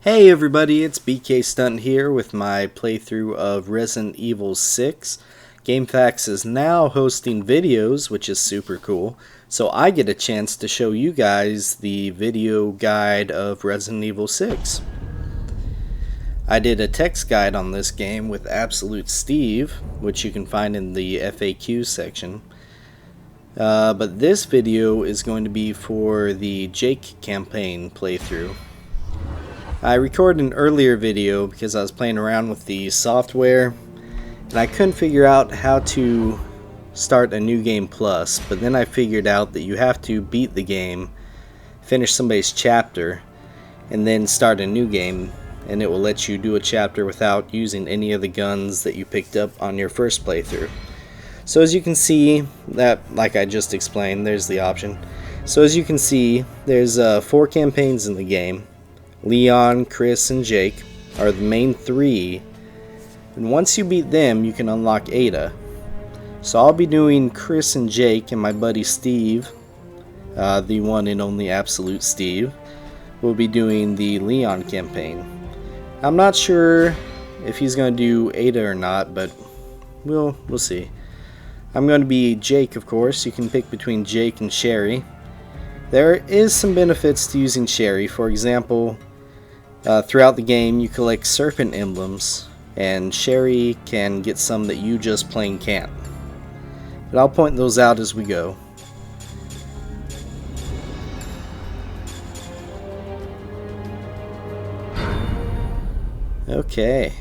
Hey everybody, it's Bkstunt here with my playthrough of Resident Evil 6. GameFAQs is now hosting videos, which is super cool, so I get a chance to show you guys the video guide of Resident Evil 6. I did a text guide on this game with Absolute Steve, which you can find in the FAQ section. But this video is going to be for the Jake campaign playthrough. I recorded an earlier video because I was playing around with the software and I couldn't figure out how to start a new game plus, but then I figured out that you have to beat the game, finish somebody's chapter, and then start a new game, and it will let you do a chapter without using any of the guns that you picked up on your first playthrough. So as you can see, that, like I just explained, there's the option. So as you can see, there's 4 campaigns in the game. Leon, Chris, and Jake are the main 3, and once you beat them you can unlock Ada. So I'll be doing Chris and Jake, and my buddy Steve, the one and only Absolute Steve, will be doing the Leon campaign. I'm not sure if he's going to do Ada or not, but we'll see. I'm going to be Jake, of course. You can pick between Jake and Sherry. There is some benefits to using Sherry. For example, throughout the game you collect Serpent Emblems, and Sherry can get some that you just plain can't. But I'll point those out as we go. Okay.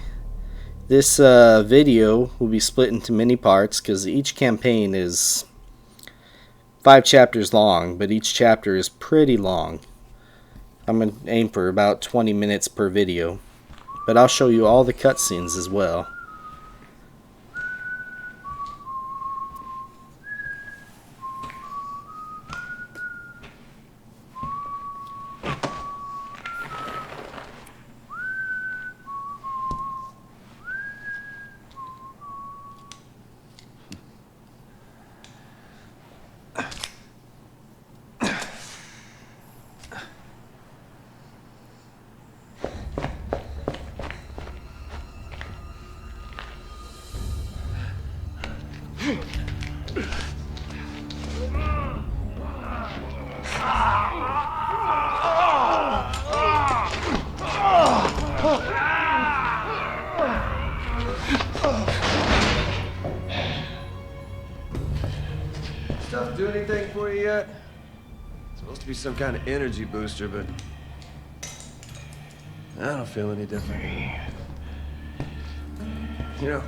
This video will be split into many parts because each campaign is 5 chapters long, but each chapter is pretty long. I'm going to aim for about 20 minutes per video, but I'll show you all the cutscenes as well. Stuff do anything for you yet? It's supposed to be some kind of energy booster, but I don't feel any different. You know,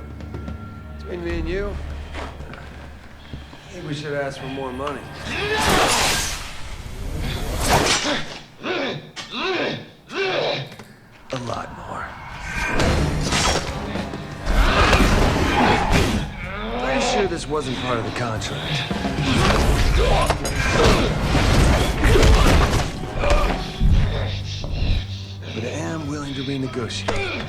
between me and you, I think we should ask for more money. A lot more. Pretty sure this wasn't part of the contract. But I am willing to renegotiate.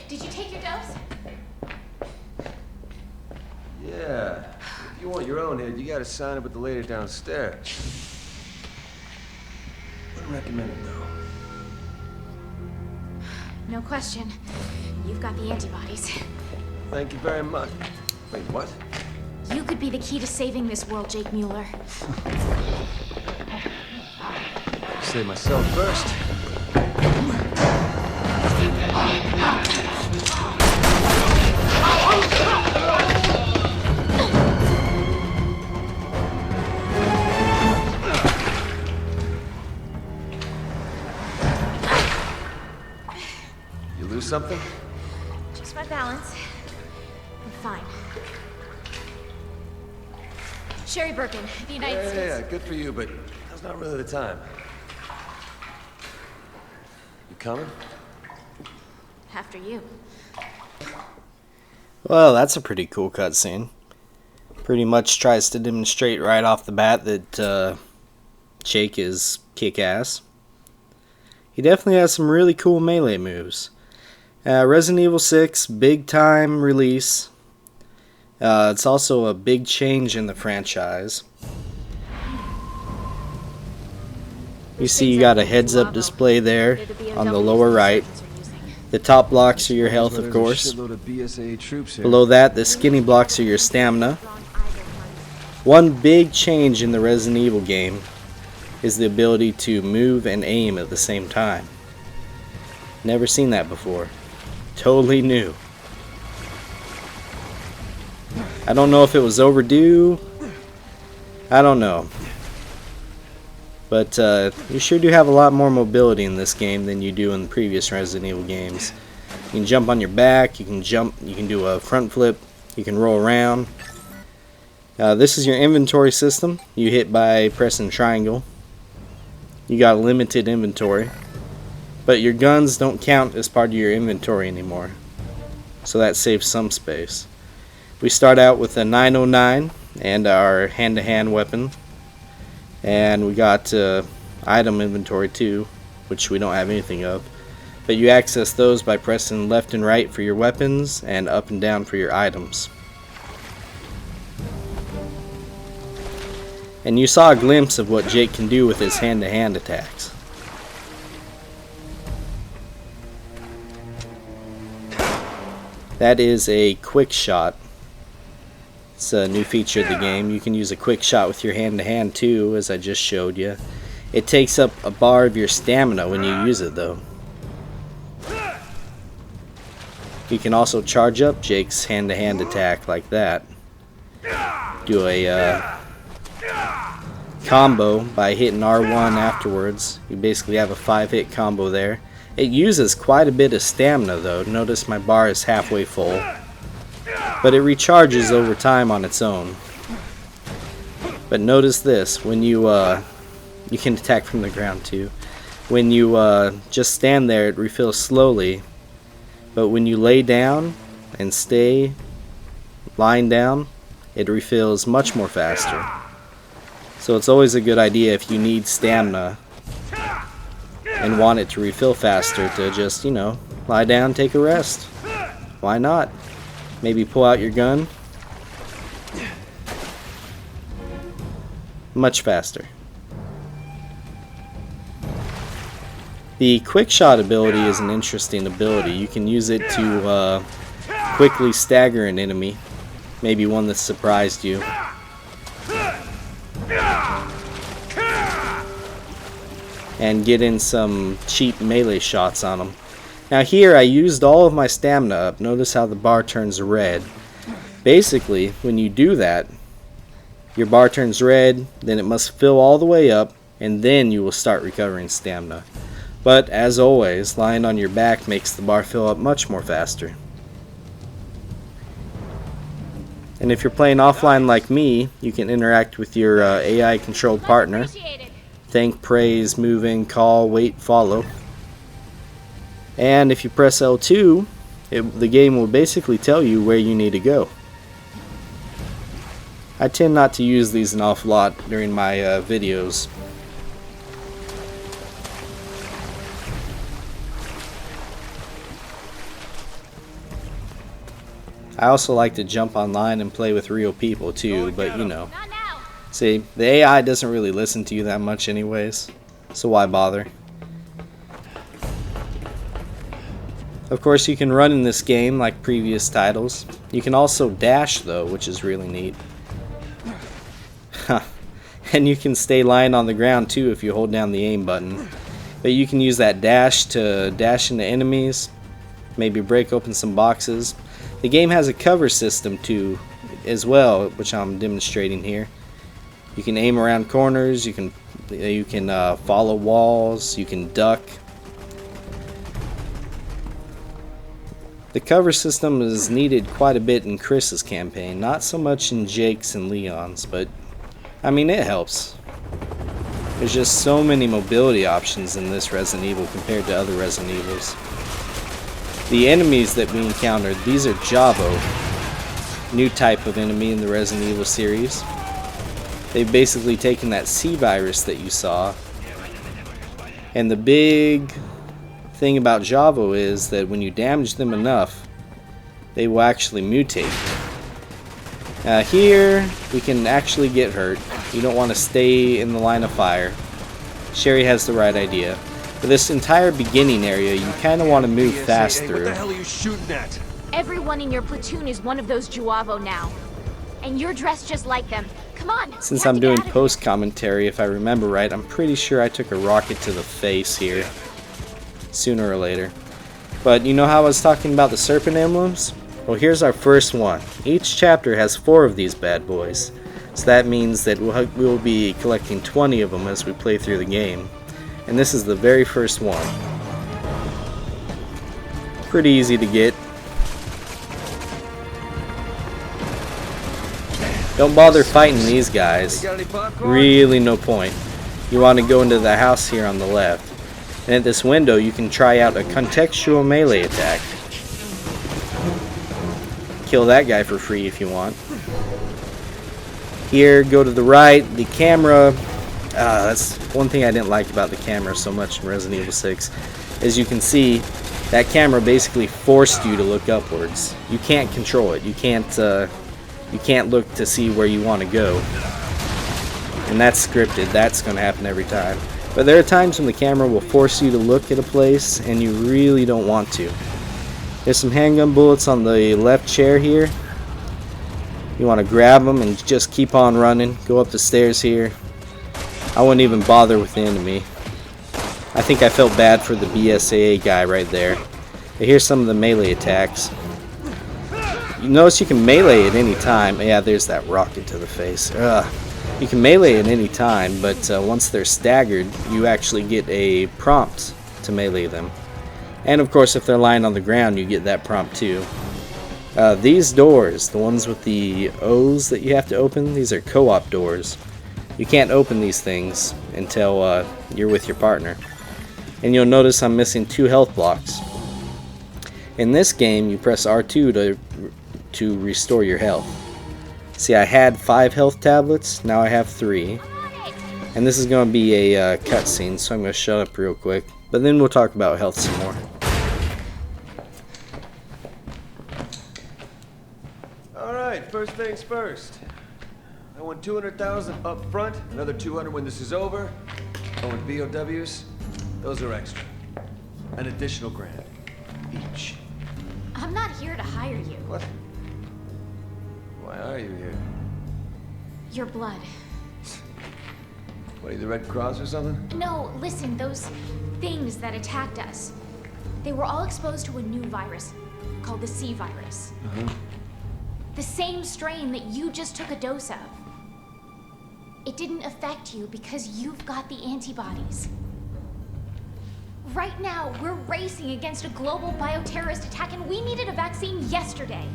Did you take your dose? Yeah. If you want your own head, you gotta sign up with the lady downstairs. Wouldn't recommend it, though. No question. You've got the antibodies. Thank you very much. Wait, what? You could be the key to saving this world, Jake Mueller. Save myself first. You lose something? Just my balance. I'm fine. Sherry Birkin, the United States. Yeah, good for you, but that's not really the time. You coming? After you. Well, that's a pretty cool cutscene. Pretty much tries to demonstrate right off the bat that Jake is kick-ass. he definitely has some really cool melee moves. Resident Evil 6, big time release. It's also a big change in the franchise. You see you got a heads-up display there on the lower right. The top blocks are your health, of course. Below that, the skinny blocks are your stamina. One big change in the Resident Evil game is the ability to move and aim at the same time. Never seen that before. Totally new. I don't know if it was overdue. I don't know. But you sure do have a lot more mobility in this game than you do in the previous Resident Evil games. You can jump on your back, you can jump, you can do a front flip, you can roll around. This is your inventory system. You hit by pressing triangle. You got limited inventory. But your guns don't count as part of your inventory anymore. So that saves some space. We start out with a 909 and our hand-to-hand weapon. And we got item inventory too, which we don't have anything of. But you access those by pressing left and right for your weapons and up and down for your items. And you saw a glimpse of what Jake can do with his hand-to-hand attacks. That is a quick shot. It's a new feature of the game. You can use a quick shot with your hand-to-hand too, as I just showed you. It takes up a bar of your stamina when you use it though. You can also charge up Jake's hand-to-hand attack like that. Do a combo by hitting R1 afterwards. You basically have a 5-hit combo there. It uses quite a bit of stamina though. Notice my bar is halfway full. But it recharges over time on its own. But notice this, when you can attack from the ground too. When you just stand there, it refills slowly. But when you lay down and stay lying down, it refills much more faster. So it's always a good idea if you need stamina and want it to refill faster to just, you know, lie down, take a rest. Why not? Maybe pull out your gun. Much faster. The quick shot ability is an interesting ability. You can use it to quickly stagger an enemy. Maybe one that surprised you. And get in some cheap melee shots on them. Now here I used all of my stamina up. Notice how the bar turns red. Basically, when you do that, your bar turns red, then it must fill all the way up, and then you will start recovering stamina. But as always, lying on your back makes the bar fill up much more faster. And if you're playing offline like me, you can interact with your AI controlled partner. Thank, praise, move in, call, wait, follow. And if you press L2, the game will basically tell you where you need to go. I tend not to use these an awful lot during my videos. I also like to jump online and play with real people too, but you know. See, the AI doesn't really listen to you that much anyways, so why bother? Of course, you can run in this game like previous titles. You can also dash though, which is really neat. And you can stay lying on the ground too if you hold down the aim button. But you can use that dash to dash into enemies, maybe break open some boxes. The game has a cover system too, as well, which I'm demonstrating here. You can aim around corners, you can follow walls, you can duck. The cover system is needed quite a bit in Chris's campaign, not so much in Jake's and Leon's, but I mean it helps. There's just so many mobility options in this Resident Evil compared to other Resident Evils. The enemies that we encountered, these are Javo, new type of enemy in the Resident Evil series. They've basically taken that C virus that you saw, and the big thing about Javo is that when you damage them enough, they will actually mutate. Here, we can actually get hurt. You don't want to stay in the line of fire. Sherry has the right idea. For this entire beginning area, you kind of want to move fast through. What the hell are you shooting at? Everyone in your platoon is one of those Juavo now. And you're dressed just like them. Come on. Since I'm doing post-commentary, if I remember right, I'm pretty sure I took a rocket to the face here. Sooner or later. But you know how I was talking about the Serpent Emblems? Well, here's our first one. Each chapter has 4 of these bad boys. So that means that we'll be collecting 20 of them as we play through the game. And this is the very first one. Pretty easy to get. Don't bother fighting these guys. Really no point. You want to go into the house here on the left. And at this window you can try out a contextual melee attack. Kill that guy for free if you want. Here, go to the right. The camera, that's one thing I didn't like about the camera so much in Resident Evil 6. As you can see, that camera basically forced you to look upwards. You can't control it. You can't look to see where you want to go. And that's scripted. That's going to happen every time. But there are times when the camera will force you to look at a place and you really don't want to. There's some handgun bullets on the left chair here. You want to grab them and just keep on running. Go up the stairs here. I wouldn't even bother with the enemy. I think I felt bad for the BSAA guy right there. But here's some of the melee attacks. You notice you can melee at any time. Yeah, there's that rocket to the face. You can melee at any time, but once they're staggered, you actually get a prompt to melee them. And of course, if they're lying on the ground, you get that prompt too. These doors, the ones with the O's that you have to open, these are co-op doors. You can't open these things until you're with your partner. And you'll notice I'm missing 2 health blocks. In this game, you press R2 to restore your health. See, I had 5 health tablets, now I have 3. And this is going to be a cutscene, so I'm going to shut up real quick. But then we'll talk about health some more. Alright, first things first. I want 200,000 up front, another 200 when this is over. Oh, and BOWs, those are extra. An additional grand each. I'm not here to hire you. What? Why are you here? Your blood. What, are you the Red Cross or something? No, listen, those things that attacked us. They were all exposed to a new virus called the C virus. The same strain that you just took a dose of. It didn't affect you because you've got the antibodies. Right now, we're racing against a global bioterrorist attack and we needed a vaccine yesterday.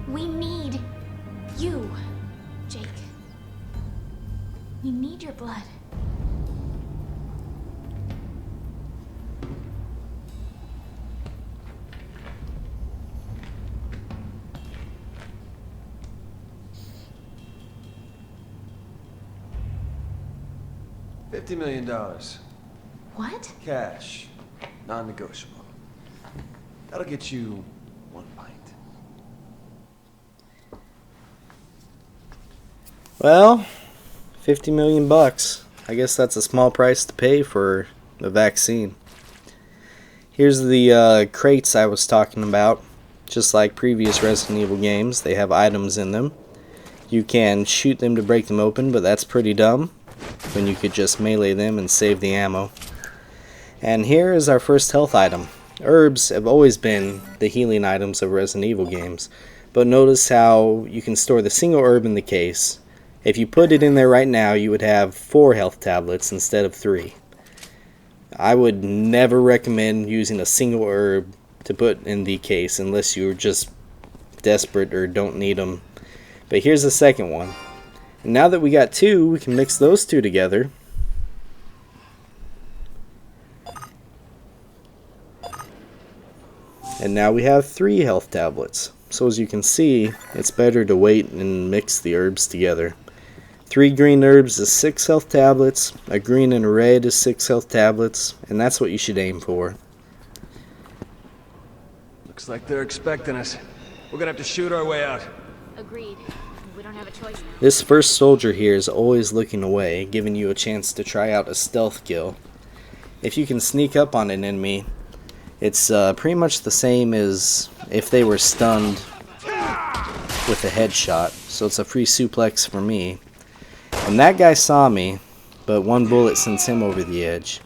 We need you, Jake. We need your blood. $50 million. What? Cash. Non-negotiable. That'll get you 1 pint. Well, 50 million bucks. I guess that's a small price to pay for the vaccine. Here's the crates I was talking about. Just like previous Resident Evil games, they have items in them. You can shoot them to break them open, but that's pretty dumb when you could just melee them and save the ammo. And here is our first health item. Herbs have always been the healing items of Resident Evil games, but notice how you can store the single herb in the case. If you put it in there right now, you would have 4 health tablets instead of 3. I would never recommend using a single herb to put in the case unless you're just desperate or don't need them. But here's the second one. And now that we got 2, we can mix those 2 together. And now we have 3 health tablets. So as you can see, it's better to wait and mix the herbs together. 3 green herbs is 6 health tablets, a green and a red is 6 health tablets, and that's what you should aim for. Looks like they're expecting us. We're gonna have to shoot our way out. Agreed. We don't have a choice now. This first soldier here is always looking away, giving you a chance to try out a stealth kill. If you can sneak up on an enemy, it's pretty much the same as if they were stunned with a headshot, so it's a free suplex for me. And that guy saw me, but one bullet sends him over the edge.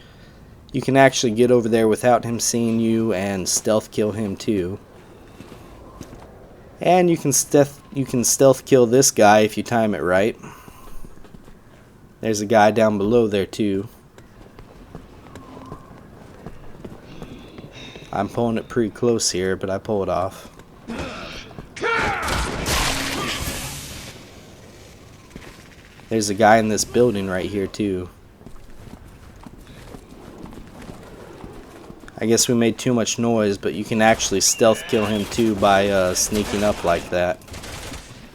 You can actually get over there without him seeing you and stealth kill him too. And you can stealth kill this guy if you time it right. There's a guy down below there too. I'm pulling it pretty close here, but I pull it off. There's a guy in this building right here too. I guess we made too much noise, but you can actually stealth kill him too by sneaking up like that.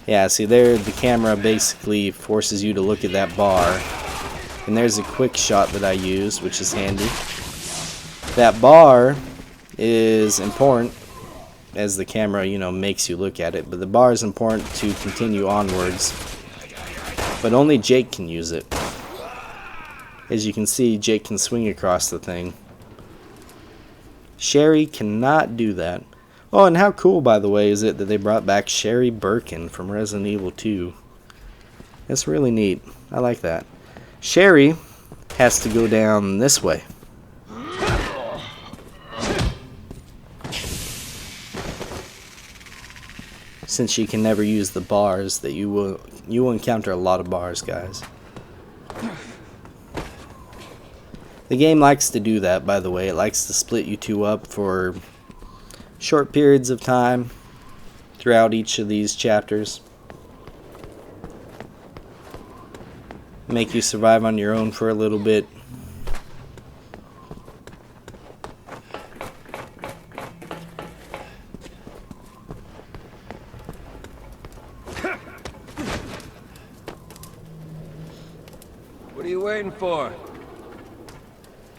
Yeah, see there, the camera basically forces you to look at that bar. And there's a quick shot that I used, which is handy. That bar is important as the camera, makes you look at it, but the bar is important to continue onwards. But only Jake can use it. As you can see, Jake can swing across the thing. Sherry cannot do that. Oh, and how cool, by the way, is it that they brought back Sherry Birkin from Resident Evil 2? That's really neat. I like that. Sherry has to go down this way. Since she can never use the bars, that you will encounter a lot of bars, guys. The game likes to do that, by the way. It likes to split you two up for short periods of time throughout each of these chapters. Make you survive on your own for a little bit. What are you waiting for?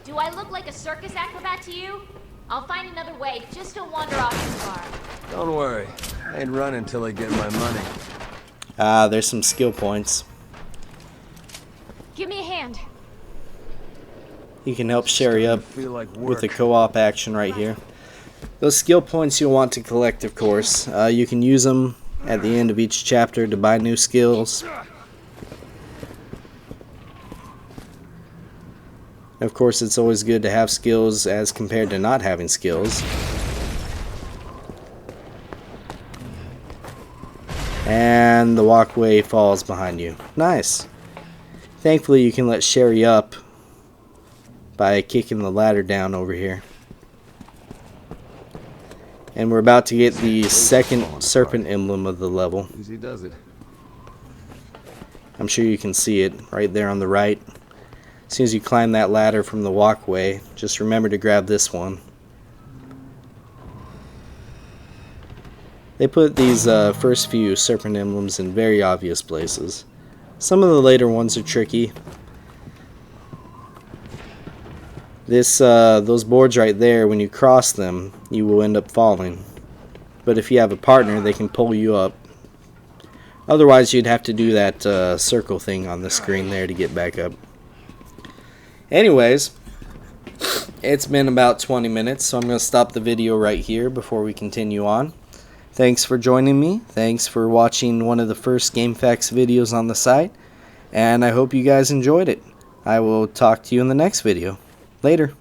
Do I look like a circus acrobat to you? I'll find another way. Just don't wander off too far. Don't worry. I ain't running until I get my money. There's some skill points. Give me a hand. You can help Sherry up Feel like with the work. co-op action right here. Those skill points you'll want to collect, of course. You can use them at the end of each chapter to buy new skills. Of course, it's always good to have skills as compared to not having skills. And the walkway falls behind you. Nice. Thankfully, you can let Sherry up by kicking the ladder down over here. And we're about to get the second Serpent Emblem of the level. Easy does it. I'm sure you can see it right there on the right. As soon as you climb that ladder from the walkway, just remember to grab this one. They put these first few Serpent Emblems in very obvious places. Some of the later ones are tricky. Those boards right there, when you cross them, you will end up falling. But if you have a partner, they can pull you up. Otherwise, you'd have to do that circle thing on the screen there to get back up. Anyways, it's been about 20 minutes, so I'm going to stop the video right here before we continue on. Thanks for joining me. Thanks for watching one of the first GameFAQs videos on the site. And I hope you guys enjoyed it. I will talk to you in the next video. Later.